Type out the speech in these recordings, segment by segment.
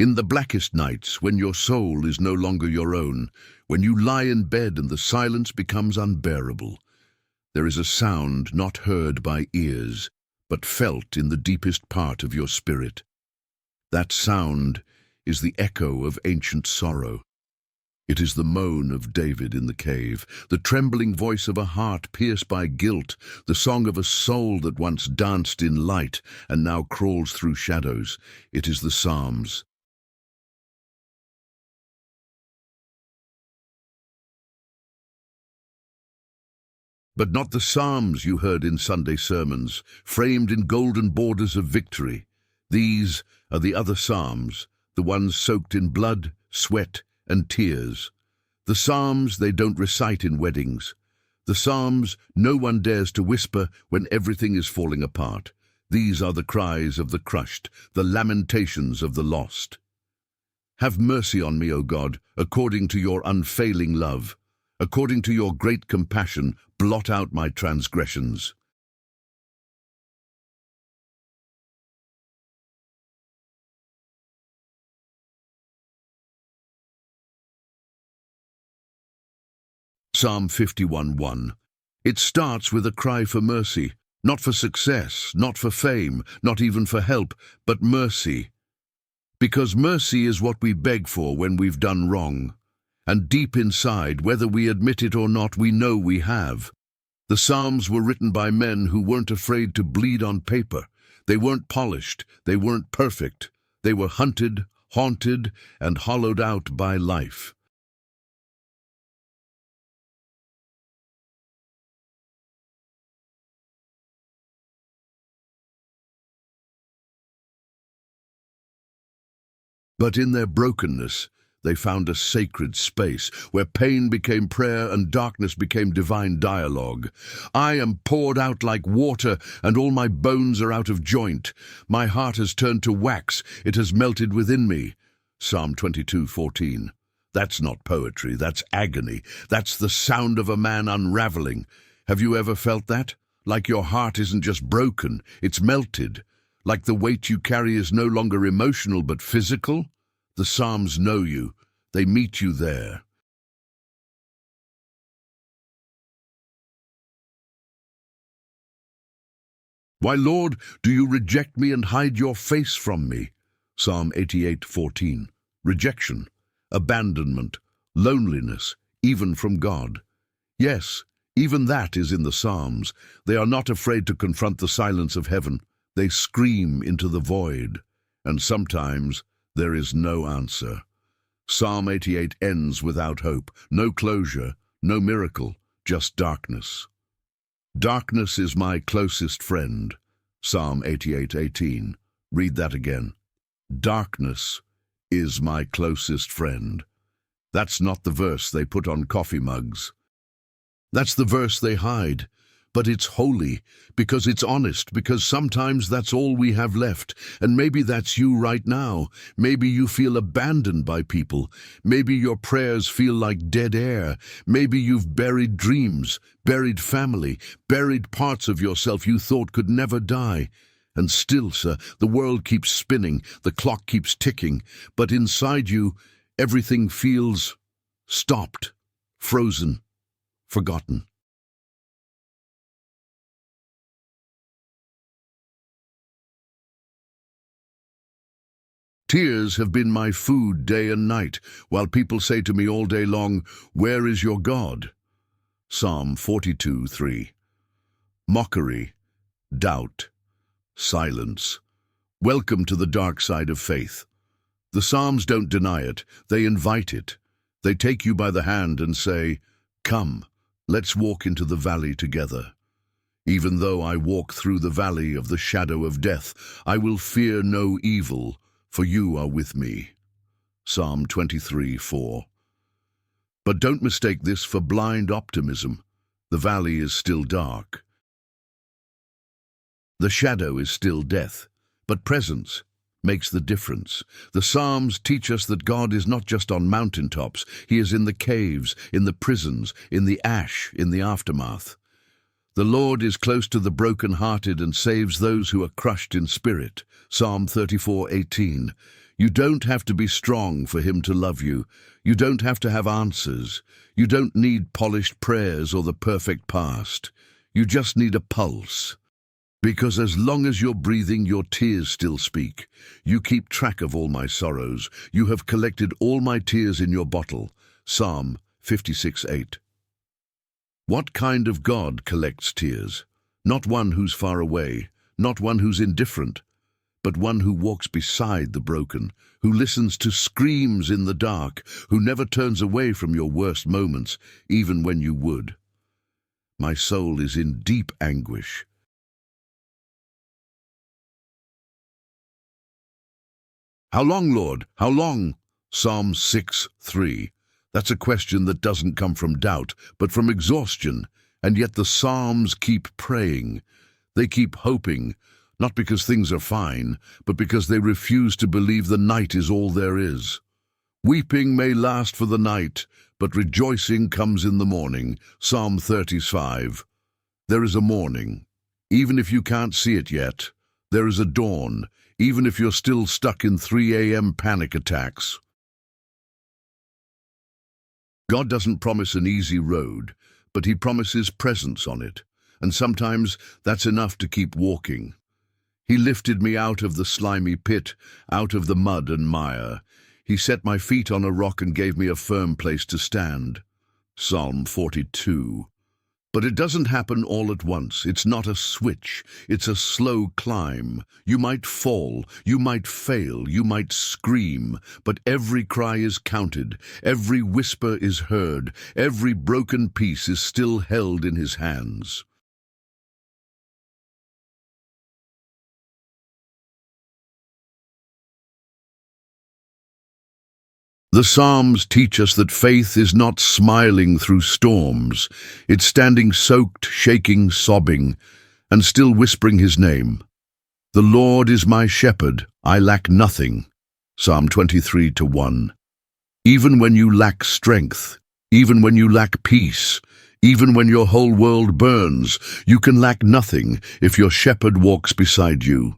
In the blackest nights, when your soul is no longer your own, when you lie in bed and the silence becomes unbearable, there is a sound not heard by ears, but felt in the deepest part of your spirit. That sound is the echo of ancient sorrow. It is the moan of David in the cave, the trembling voice of a heart pierced by guilt, the song of a soul that once danced in light and now crawls through shadows. It is the Psalms. But not the Psalms you heard in Sunday sermons, framed in golden borders of victory. These are the other Psalms, the ones soaked in blood, sweat, and tears. The Psalms they don't recite in weddings. The Psalms no one dares to whisper when everything is falling apart. These are the cries of the crushed, the lamentations of the lost. Have mercy on me, O God, according to your unfailing love. According to your great compassion, blot out my transgressions. Psalm 51:1. It starts with a cry for mercy, not for success, not for fame, not even for help, but mercy. Because mercy is what we beg for when we've done wrong. And deep inside, whether we admit it or not, we know we have. The Psalms were written by men who weren't afraid to bleed on paper. They weren't polished, they weren't perfect. They were hunted, haunted, and hollowed out by life. But in their brokenness, they found a sacred space where pain became prayer and darkness became divine dialogue. I am poured out like water, and all my bones are out of joint. My heart has turned to wax, it has melted within me. Psalm 22:14. That's not poetry, that's agony. That's the sound of a man unraveling. Have you ever felt that? Like your heart isn't just broken, it's melted. Like the weight you carry is no longer emotional but physical? The Psalms know you. They meet you there. Why, Lord, do you reject me and hide your face from me? Psalm 88:14. Rejection, abandonment, loneliness, even from God. Yes, even that is in the Psalms. They are not afraid to confront the silence of heaven. They scream into the void, and sometimes there is no answer. Psalm 88 ends without hope, no closure, no miracle, just darkness. Darkness is my closest friend. Psalm 88:18. Read that again. Darkness is my closest friend. That's not the verse they put on coffee mugs. That's the verse they hide. But it's holy, because it's honest, because sometimes that's all we have left. And maybe that's you right now. Maybe you feel abandoned by people. Maybe your prayers feel like dead air. Maybe you've buried dreams, buried family, buried parts of yourself you thought could never die. And still, sir, the world keeps spinning, the clock keeps ticking, but inside you, everything feels stopped, frozen, forgotten. Tears have been my food day and night, while people say to me all day long, "Where is your God?" Psalm 42:3. Mockery, doubt, silence. Welcome to the dark side of faith. The Psalms don't deny it, they invite it. They take you by the hand and say, "Come, let's walk into the valley together. Even though I walk through the valley of the shadow of death, I will fear no evil, for you are with me." Psalm 23:4. But don't mistake this for blind optimism. The valley is still dark. The shadow is still death, but presence makes the difference. The Psalms teach us that God is not just on mountaintops. He is in the caves, in the prisons, in the ash, in the aftermath. The Lord is close to the broken-hearted and saves those who are crushed in spirit. Psalm 34:18. You don't have to be strong for him to love you. You don't have to have answers. You don't need polished prayers or the perfect past. You just need a pulse. Because as long as you're breathing, your tears still speak. You keep track of all my sorrows. You have collected all my tears in your bottle. Psalm 56:8. What kind of God collects tears? Not one who's far away, not one who's indifferent, but one who walks beside the broken, who listens to screams in the dark, who never turns away from your worst moments, even when you would. My soul is in deep anguish. How long, Lord? How long? Psalm 6:3. That's a question that doesn't come from doubt, but from exhaustion. And yet the Psalms keep praying. They keep hoping, not because things are fine, but because they refuse to believe the night is all there is. Weeping may last for the night, but rejoicing comes in the morning. Psalm 35. There is a morning, even if you can't see it yet. There is a dawn, even if you're still stuck in 3 a.m. panic attacks. God doesn't promise an easy road, but he promises presence on it, and sometimes that's enough to keep walking. He lifted me out of the slimy pit, out of the mud and mire. He set my feet on a rock and gave me a firm place to stand. Psalm 42. But it doesn't happen all at once. It's not a switch. It's a slow climb. You might fall, you might fail, you might scream, but every cry is counted, every whisper is heard, every broken piece is still held in his hands. The Psalms teach us that faith is not smiling through storms. It's standing soaked, shaking, sobbing, and still whispering his name. The Lord is my shepherd, I lack nothing. Psalm 23:1. Even when you lack strength, even when you lack peace, even when your whole world burns, you can lack nothing if your shepherd walks beside you.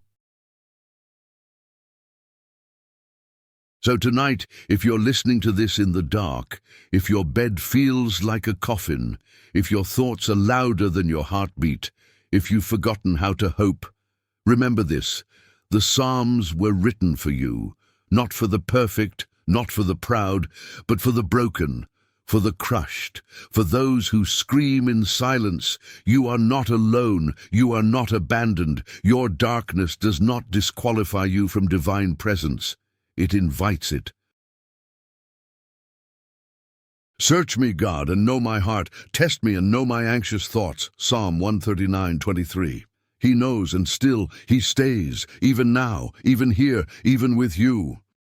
So tonight, if you're listening to this in the dark, if your bed feels like a coffin, if your thoughts are louder than your heartbeat, if you've forgotten how to hope, remember this: the Psalms were written for you, not for the perfect, not for the proud, but for the broken, for the crushed, for those who scream in silence. You are not alone, you are not abandoned. Your darkness does not disqualify you from divine presence. It invites it. Search me, God, and know my heart. Test me and know my anxious thoughts. Psalm 139:23. He knows, and still he stays, even now, even here, even with you.